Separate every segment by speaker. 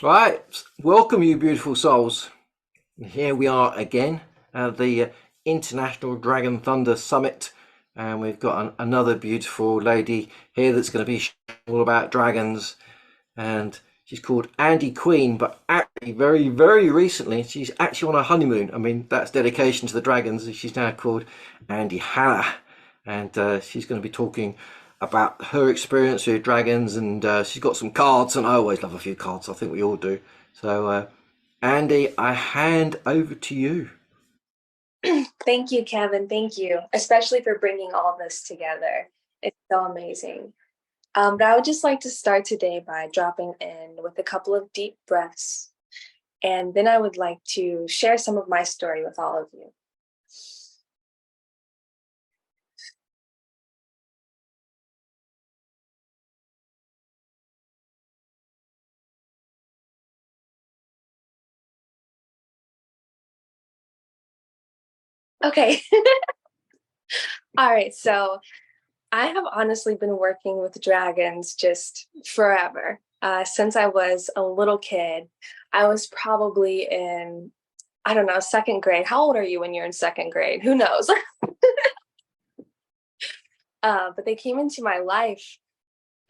Speaker 1: Right, welcome you beautiful souls. Here we are again at the International Dragon Thunder Summit, and we've got another beautiful lady here that's going to be all about dragons, and she's called Andie Queen, but actually very recently she's actually on a honeymoon. I mean, that's dedication to the dragons. She's now called Andie Hannah, and she's going to be talking about her experience with dragons, and she's got some cards, and I always love a few cards. I think we all do. So Andie, I hand over to you.
Speaker 2: Thank you, Kevin. Thank you, especially for bringing all this together. It's so amazing. But I would just like to start today by dropping in with a couple of deep breaths. And then I would like to share some of my story with all of you. Okay. All right. So I have honestly been working with dragons just forever. Since I was a little kid, I was probably in, I don't know, second grade. How old are you when you're in second grade? Who knows? But they came into my life,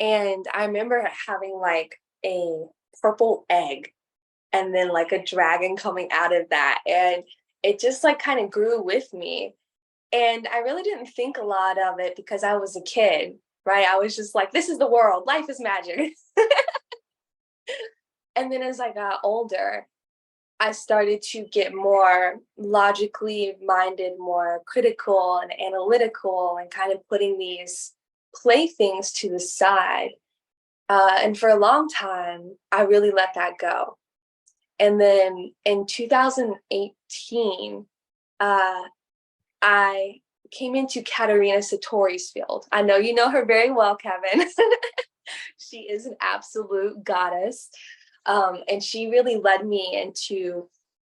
Speaker 2: and I remember having like a purple egg and then like a dragon coming out of that. And it just like kind of grew with me. And I really didn't think a lot of it because I was a kid, right? I was just like, this is the world, life is magic. And then as I got older, I started to get more logically minded, more critical and analytical, and kind of putting these playthings to the side. And for a long time, I really let that go. And then in 2018, I came into Katerina Satori's field. I know you know her very well, Kevin. She is an absolute goddess. And she really led me into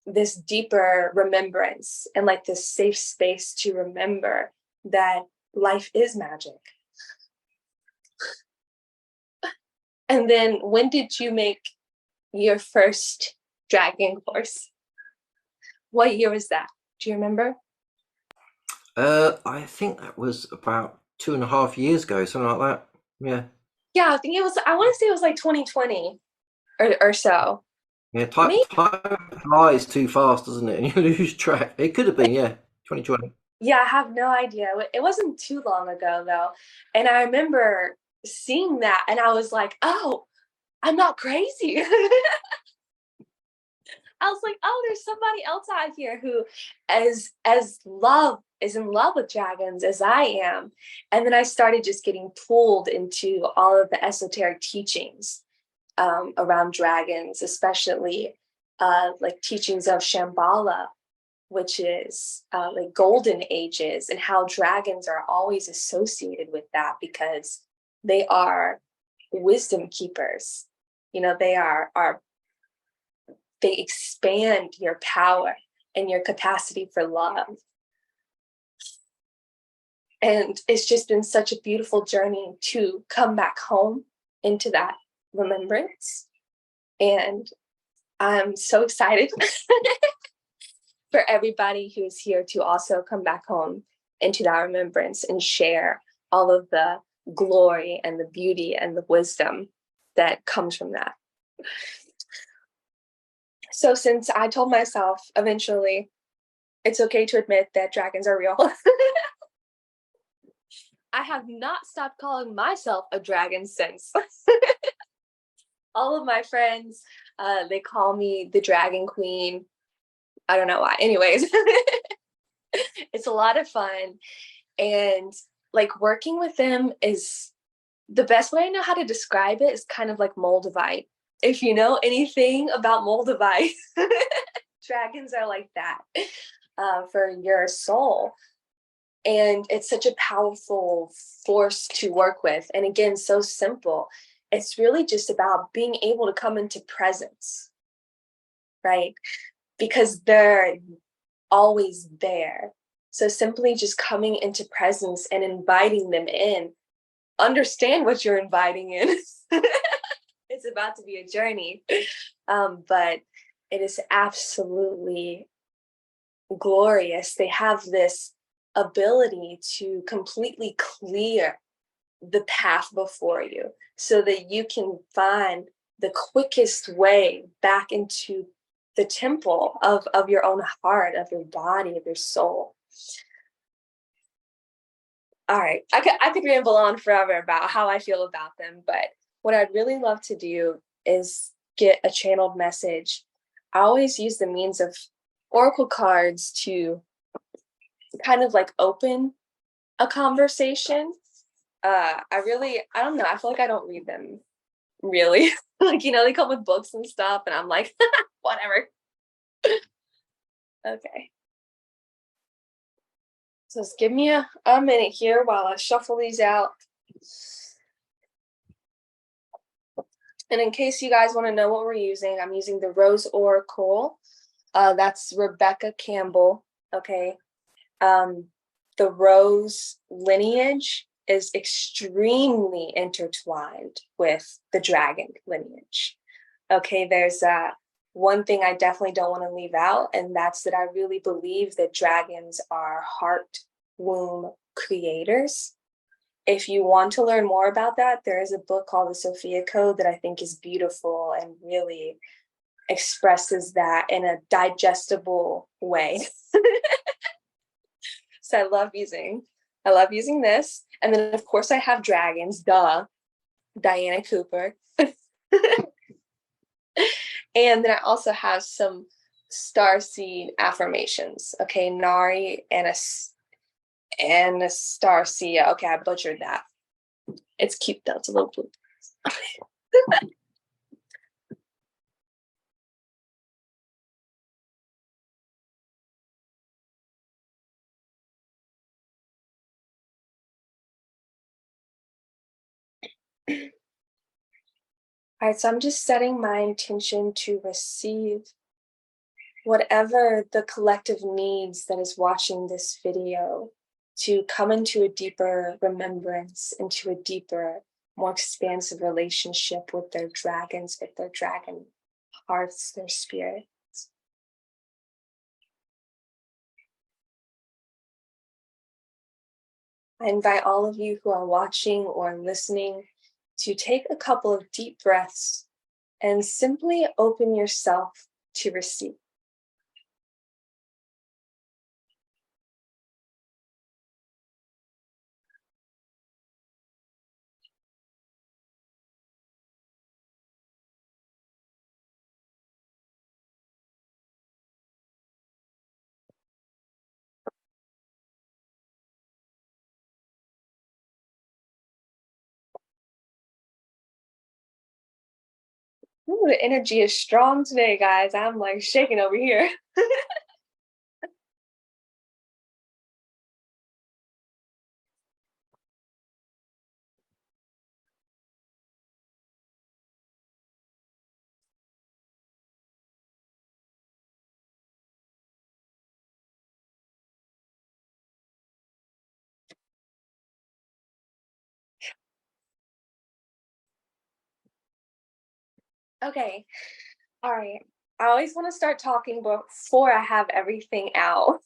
Speaker 2: this deeper remembrance and like this safe space to remember that life is magic. And then when did you make your first dragon course? What year was that? Do you remember?
Speaker 1: I think that was about 2.5 years ago, something like that. Yeah.
Speaker 2: Yeah, I think it was, I want to say it was like 2020 or so.
Speaker 1: Yeah,
Speaker 2: Maybe.
Speaker 1: time flies too fast, doesn't it? And you lose track. It could have been, yeah, 2020.
Speaker 2: Yeah, I have no idea. It wasn't too long ago though. And I remember seeing that and I was like, oh, I'm not crazy. I was like, oh, there's somebody else out here who as love is in love with dragons as I am. And then I started just getting pulled into all of the esoteric teachings around dragons, especially like teachings of Shambhala, which is like golden ages, and how dragons are always associated with that because they are wisdom keepers. You know, they expand your power and your capacity for love. And it's just been such a beautiful journey to come back home into that remembrance. And I'm so excited for everybody who is here to also come back home into that remembrance and share all of the glory and the beauty and the wisdom that comes from that. So since I told myself eventually it's okay to admit that dragons are real, I have not stopped calling myself a dragon since. All of my friends, they call me the Dragon Queen. I don't know why. Anyways, it's a lot of fun. And like working with them is the best way I know how to describe it is kind of like Moldavite. If you know anything about Moldavite, dragons are like that for your soul. And it's such a powerful force to work with. And again, so simple. It's really just about being able to come into presence, right? Because they're always there. So simply just coming into presence and inviting them in, understand what you're inviting in. It's It's about to be a journey. But it is absolutely glorious. They have this ability to completely clear the path before you so that you can find the quickest way back into the temple of your own heart, of your body, of your soul. All right, I could ramble on forever about how I feel about them, but what I'd really love to do is get a channeled message. I always use the means of oracle cards to kind of like open a conversation. I don't know, I feel like I don't read them really. Like, they come with books and stuff, and I'm like, whatever. Okay. So just give me a minute here while I shuffle these out. And in case you guys want to know what we're using, I'm using the Rose Oracle. That's Rebecca Campbell. Okay. The Rose lineage is extremely intertwined with the dragon lineage. Okay, there's one thing I definitely don't want to leave out, and that's that I really believe that dragons are heart womb creators. If you want to learn more about that, there is a book called The Sophia Code that I think is beautiful and really expresses that in a digestible way. So I love using this. And then of course I have dragons, duh, Diana Cooper. And then I also have some starseed affirmations. Okay, Nari and a starseed. Okay, I butchered that. It's cute though. It's a little blue. All right, so I'm just setting my intention to receive whatever the collective needs that is watching this video, to come into a deeper remembrance, into a deeper, more expansive relationship with their dragons, with their dragon hearts, their spirits. I invite all of you who are watching or listening to take a couple of deep breaths and simply open yourself to receive. Ooh, the energy is strong today, guys. I'm like shaking over here. Okay. All right. I always want to start talking before I have everything out.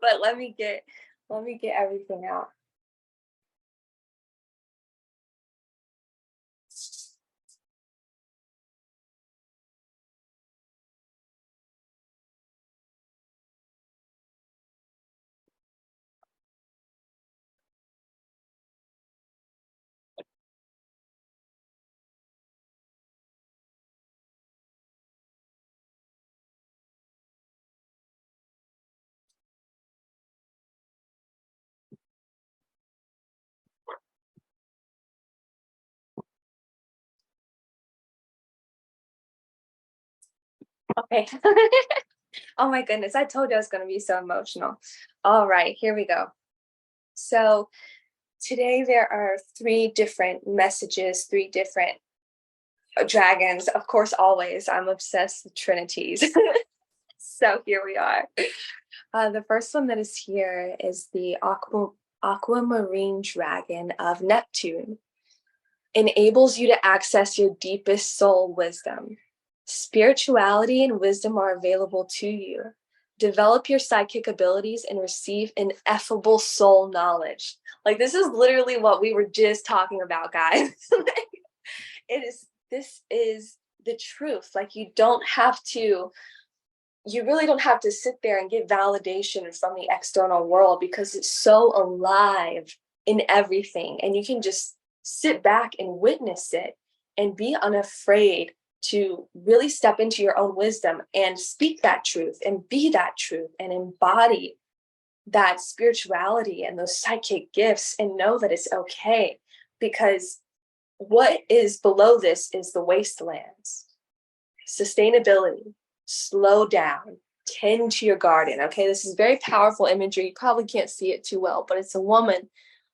Speaker 2: But let me get everything out. Okay. Oh my goodness, I told you I was going to be so emotional. All right, here we go. So today there are 3 different messages, 3 different dragons. Of course, always, I'm obsessed with trinities. So here we are. The first one that is here is the aquamarine dragon of Neptune. enables you to access your deepest soul wisdom. Spirituality and wisdom are available to you. Develop your psychic abilities and receive ineffable soul knowledge. Like, this is literally what we were just talking about, guys. This is the truth. Like, you really don't have to sit there and get validation from the external world, because it's so alive in everything. And you can just sit back and witness it and be unafraid to really step into your own wisdom and speak that truth and be that truth and embody that spirituality and those psychic gifts, and know that it's okay, because what is below this is the wastelands. Sustainability, slow down, tend to your garden. Okay, this is very powerful imagery. You probably can't see it too well, but it's a woman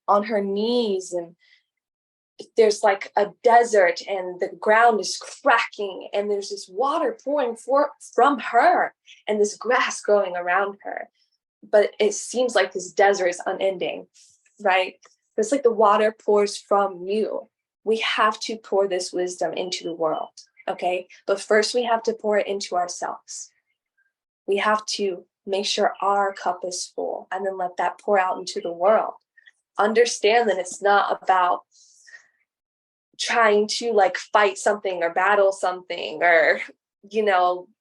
Speaker 2: on her knees, and there's like a desert, and the ground is cracking, and there's this water pouring from her, and this grass growing around her. But it seems like this desert is unending, right? It's like the water pours from you. We have to pour this wisdom into the world, okay? But first we have to pour it into ourselves. We have to make sure our cup is full, and then let that pour out into the world. Understand that it's not about trying to like fight something or battle something, or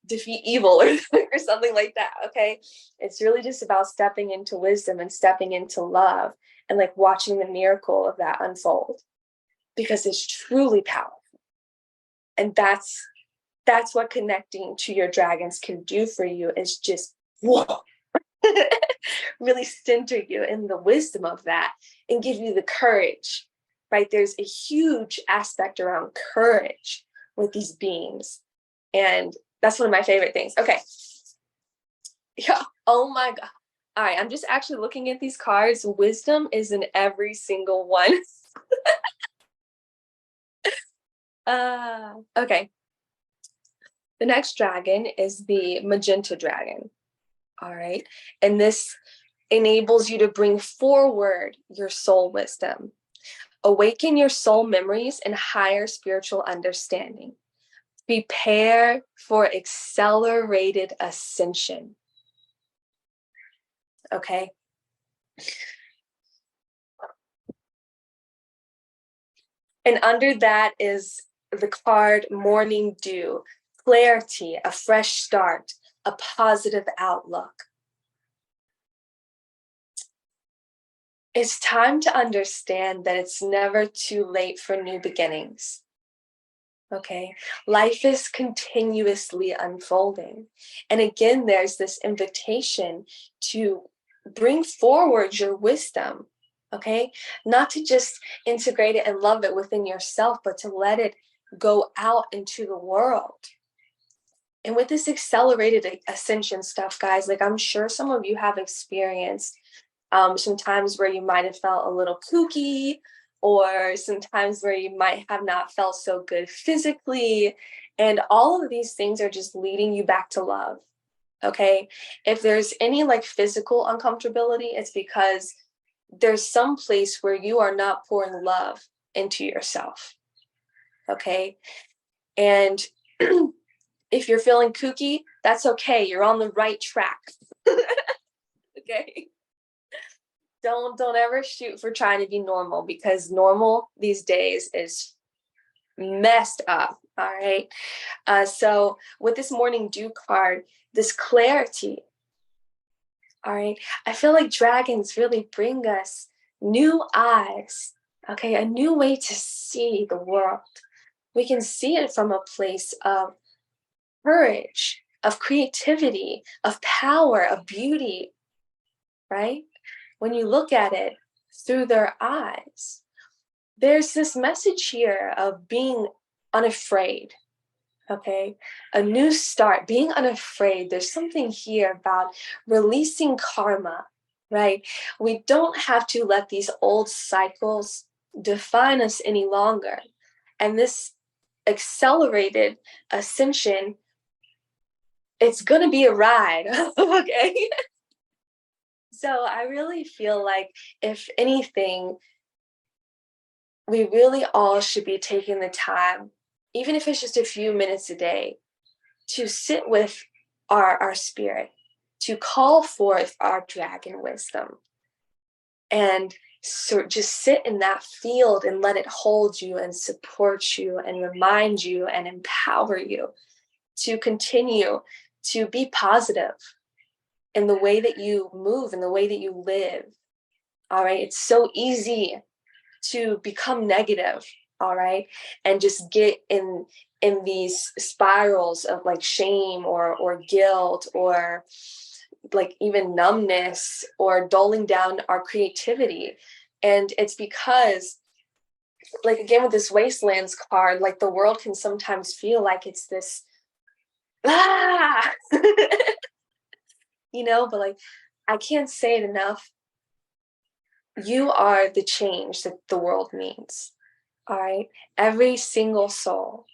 Speaker 2: defeat evil or something like that. Okay, it's really just about stepping into wisdom and stepping into love, and like watching the miracle of that unfold, because it's truly powerful. And that's what connecting to your dragons can do for you, is just whoa, really center you in the wisdom of that and give you the courage, right? There's a huge aspect around courage with these beings. And that's one of my favorite things. Okay. Yeah. Oh my God. All right. I'm just actually looking at these cards. Wisdom is in every single one. Okay. The next dragon is the magenta dragon. All right. And this enables you to bring forward your soul wisdom, awaken your soul memories and higher spiritual understanding. Prepare for accelerated ascension. Okay. And under that is the card Morning Dew, clarity, a fresh start, a positive outlook. It's time to understand that it's never too late for new beginnings. Okay, life is continuously unfolding. And again, there's this invitation to bring forward your wisdom, okay? Not to just integrate it and love it within yourself, but to let it go out into the world. And with this accelerated ascension stuff, guys, like I'm sure some of you have experienced some times where you might have felt a little kooky, or sometimes where you might have not felt so good physically. And all of these things are just leading you back to love. Okay. If there's any like physical uncomfortability, it's because there's some place where you are not pouring love into yourself. Okay. And if you're feeling kooky, that's okay. You're on the right track. Okay. Don't ever shoot for trying to be normal, because normal these days is messed up. All right. So with this Morning Dew card, this clarity. All right. I feel like dragons really bring us new eyes. Okay. A new way to see the world. We can see it from a place of courage, of creativity, of power, of beauty. Right. When you look at it through their eyes, there's this message here of being unafraid. Okay, a new start, being unafraid. There's something here about releasing karma, right? We don't have to let these old cycles define us any longer. And this accelerated ascension, it's going to be a ride. Okay. So I really feel like, if anything, we really all should be taking the time, even if it's just a few minutes a day, to sit with our spirit, to call forth our dragon wisdom, and so just sit in that field and let it hold you and support you and remind you and empower you to continue to be positive in the way that you move, in the way that you live. All right. It's so easy to become negative, all right, and just get in these spirals of like shame or guilt or like even numbness or dulling down our creativity. And it's because, like, again with this wastelands card, like the world can sometimes feel like it's this ah but like I can't say it enough. You are the change that the world needs. All right. Every single soul,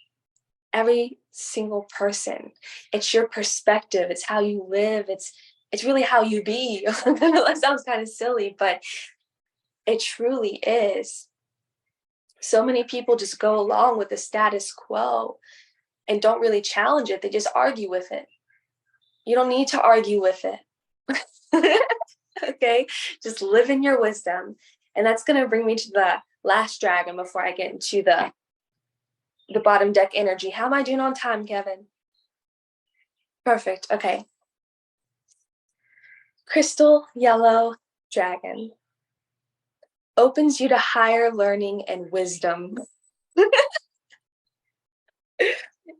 Speaker 2: every single person. It's your perspective. It's how you live. It's really how you be. That sounds kind of silly, but it truly is. So many people just go along with the status quo and don't really challenge it. They just argue with it. You don't need to argue with it. Okay? Just live in your wisdom. And that's going to bring me to the last dragon before I get into the bottom deck energy. How am I doing on time, Kevin? Perfect. Okay. Crystal yellow dragon opens you to higher learning and wisdom.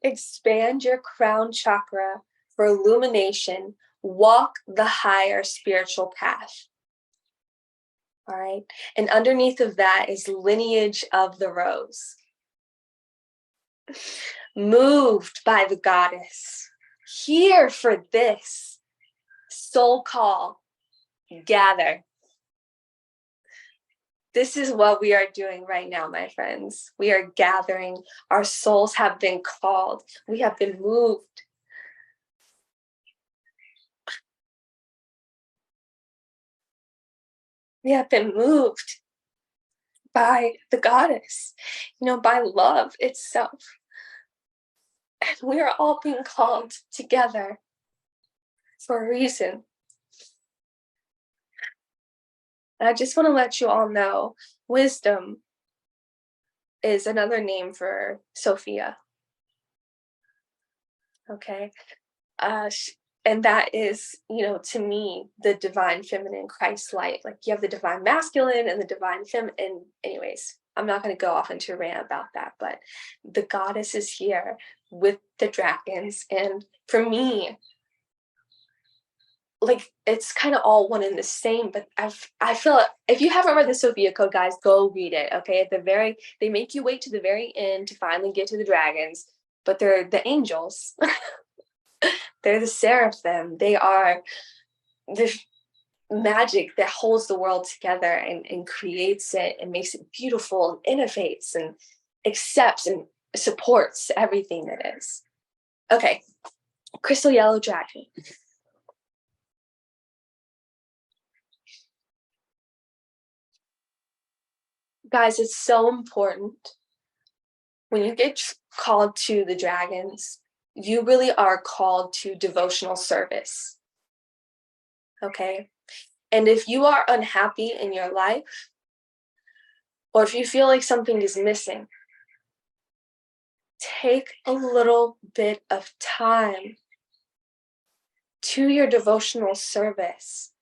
Speaker 2: Expand your crown chakra for illumination. Walk the higher spiritual path. All right. And underneath of that is lineage of the rose. Moved by the goddess. Here for this soul call. Gather. This is what we are doing right now, my friends. We are gathering. Our souls have been called. We have been moved. We have been moved by the goddess, by love itself. And we are all being called together for a reason. And I just want to let you all know, wisdom is another name for Sophia. Okay. And that is, to me, the divine feminine Christ light. Like you have the divine masculine and the divine feminine. Anyways, I'm not going to go off into a rant about that, but the goddess is here with the dragons. And for me, like it's kind of all one and the same, but I feel if you haven't read the Sophia Code, guys, go read it. Okay. They make you wait to the very end to finally get to the dragons, but they're the angels. They're the seraphim. They are the magic that holds the world together and creates it and makes it beautiful and innovates and accepts and supports everything that is. Okay. Crystal yellow dragon. Guys, it's so important when you get called to the dragons, you really are called to devotional service. Okay. And if you are unhappy in your life, or if you feel like something is missing, take a little bit of time to your devotional service.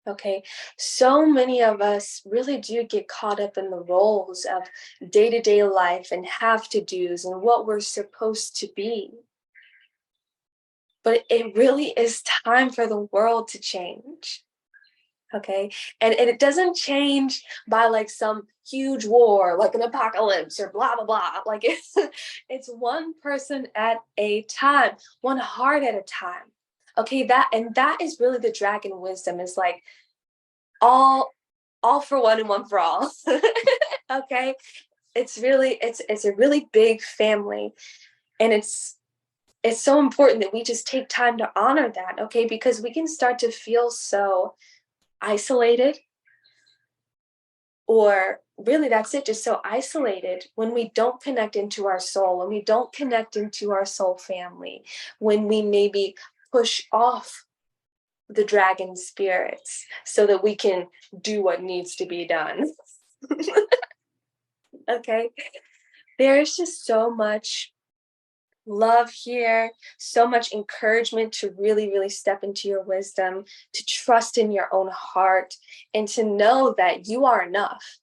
Speaker 2: Okay. So many of us really do get caught up in the roles of day-to-day life and have to do's and what we're supposed to be. But it really is time for the world to change. Okay. And it doesn't change by like some huge war, like an apocalypse or blah, blah, blah. Like it's one person at a time, one heart at a time. Okay. That is really the dragon wisdom, is like all for one and one for all. Okay. It's a really big family. And it's so important that we just take time to honor that. Okay. Because we can start to feel so isolated. or really that's it, just so isolated, when we don't connect into our soul, when we don't connect into our soul family, when we maybe push off the dragon spirits so that we can do what needs to be done. Okay, there's just so much love here, so much encouragement to really, really step into your wisdom, to trust in your own heart, and to know that you are enough.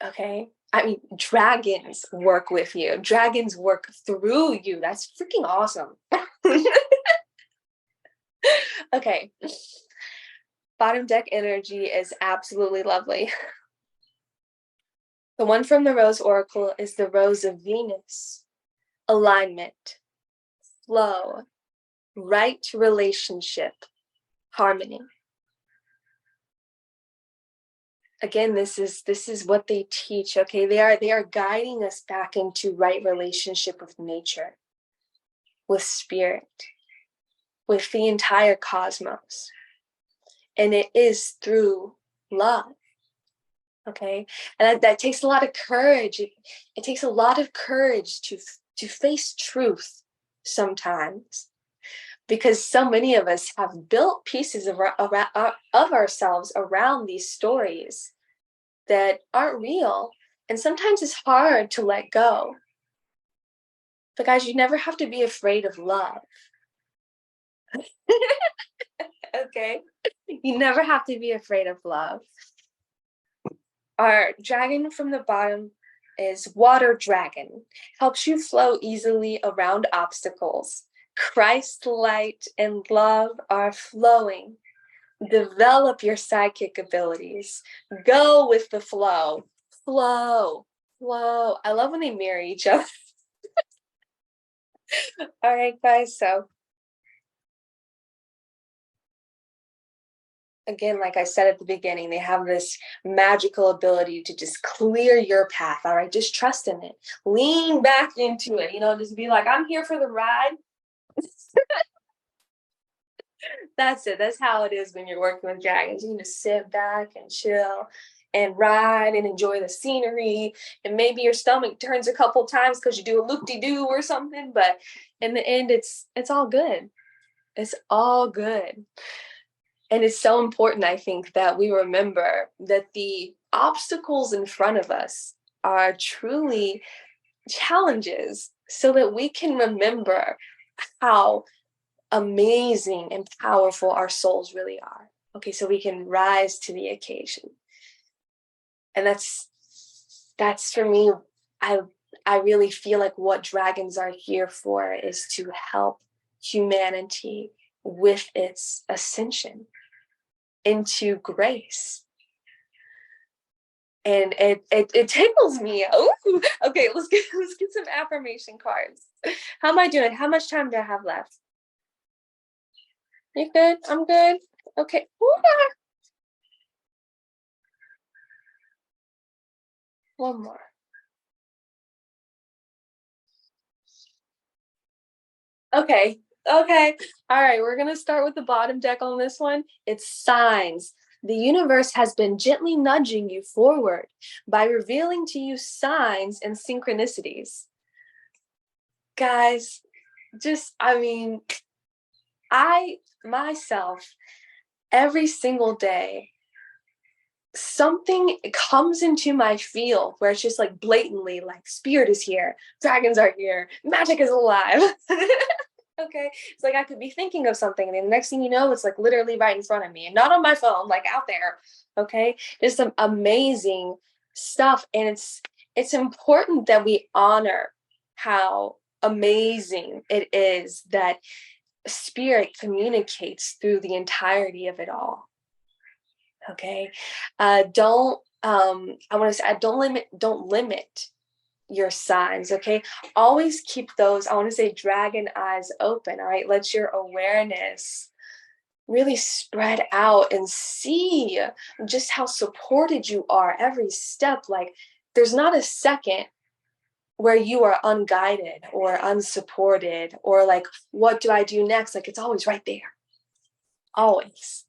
Speaker 2: Okay. I mean, dragons work with you, dragons work through you. That's freaking awesome. Okay. Bottom deck energy is absolutely lovely. The one from the Rose Oracle is the Rose of Venus. Alignment, flow, right relationship, harmony. Again, this is what they teach. Okay, they are guiding us back into right relationship with nature, with spirit, with the entire cosmos. And it is through love. Okay, and that takes a lot of courage. It takes a lot of courage to face truth sometimes, because so many of us have built pieces of ourselves around these stories that aren't real, and sometimes it's hard to let go. But guys, you never have to be afraid of love. Okay, you never have to be afraid of love. Our dragon from the bottom is water dragon. Helps you flow easily around obstacles. Christ light and love are flowing. Develop your psychic abilities. Go with the flow. Flow. Flow. I love when they mirror each other. All right, guys. So again, like I said at the beginning, they have this magical ability to just clear your path. All right, just trust in it. Lean back into it. Just be like, I'm here for the ride. That's it. That's how it is when you're working with dragons. You can just sit back and chill and ride and enjoy the scenery. And maybe your stomach turns a couple times because you do a loop-de-doo or something. But in the end, it's all good. It's all good. And it's so important, I think, that we remember that the obstacles in front of us are truly challenges, so that we can remember how amazing and powerful our souls really are. Okay, so we can rise to the occasion. And that's for me, I really feel like what dragons are here for is to help humanity with its ascension into grace. And it tickles me. Ooh, okay, let's get some affirmation cards. How am I doing? How much time do I have left? You good? I'm good. Okay. One more. Okay. Okay. All right. We're going to start with the bottom deck on this one. It's signs. The universe has been gently nudging you forward by revealing to you signs and synchronicities. Guys, I myself, every single day, something comes into my field where it's just like blatantly like spirit is here, dragons are here, magic is alive. Okay, it's like I could be thinking of something and then the next thing you know, it's like literally right in front of me and not on my phone, like out there. Okay, there's some amazing stuff, and it's important that we honor how amazing it is that spirit communicates through the entirety of it all. Okay, don't I want to say, don't limit your signs. Okay, always keep those, I want to say, dragon eyes open. All right, let your awareness really spread out and see just how supported you are every step. Like, there's not a second where you are unguided or unsupported or like, what do I do next? Like, it's always right there, always.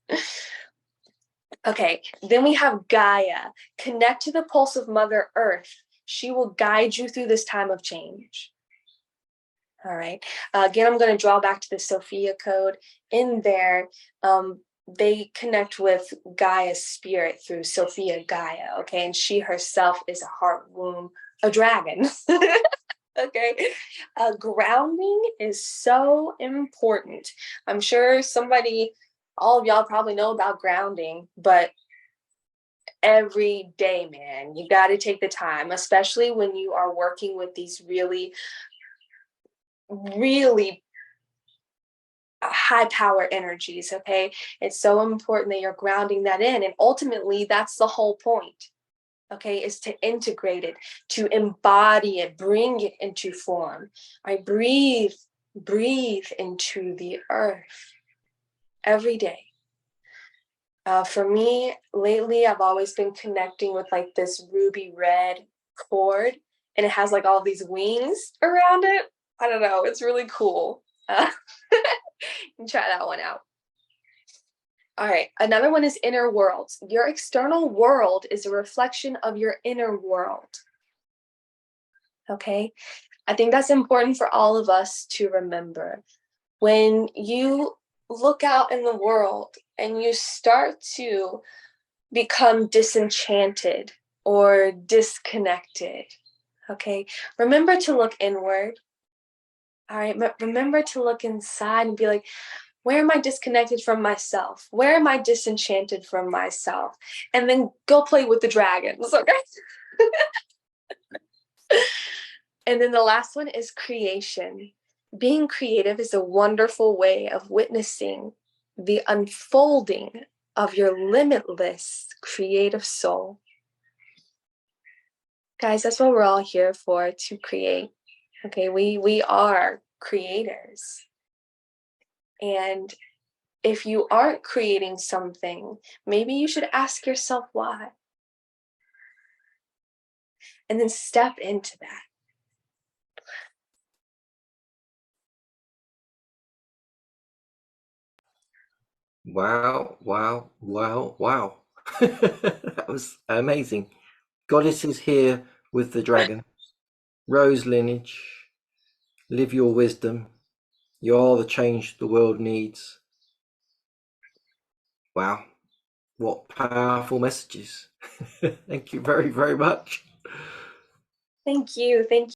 Speaker 2: Okay, then we have Gaia. Connect to the pulse of Mother Earth. She will guide you through this time of change. All right. Again, I'm going to draw back to the Sophia code. In there, they connect with Gaia's spirit through Sophia Gaia. Okay, and she herself is a heart womb, a dragon. Okay. Grounding is so important. I'm sure all of y'all probably know about grounding, but every day, man, you got to take the time, especially when you are working with these really, really high power energies. Okay. It's so important that you're grounding that in. And ultimately, that's the whole point. Okay, is to integrate it, to embody it, bring it into form. I breathe into the earth every day. For me, lately, I've always been connecting with like this ruby red cord, and it has like all these wings around it. I don't know, it's really cool. You can try that one out. All right, another one is inner worlds. Your external world is a reflection of your inner world. Okay, I think that's important for all of us to remember. When you look out in the world and you start to become disenchanted or disconnected, okay, remember to look inward. All right, remember to look inside and be like, where am I disconnected from myself? Where am I disenchanted from myself? And then go play with the dragons, okay? And then the last one is creation. Being creative is a wonderful way of witnessing the unfolding of your limitless creative soul. Guys, that's what we're all here for, to create. Okay, we are creators. And if you aren't creating something, maybe you should ask yourself why. And then step into that.
Speaker 1: Wow, wow, wow, wow. That was amazing. Goddess is here with the dragon. Rose lineage, live your wisdom. You are the change the world needs. Wow, what powerful messages. Thank you very, very much.
Speaker 2: Thank you. Thank you.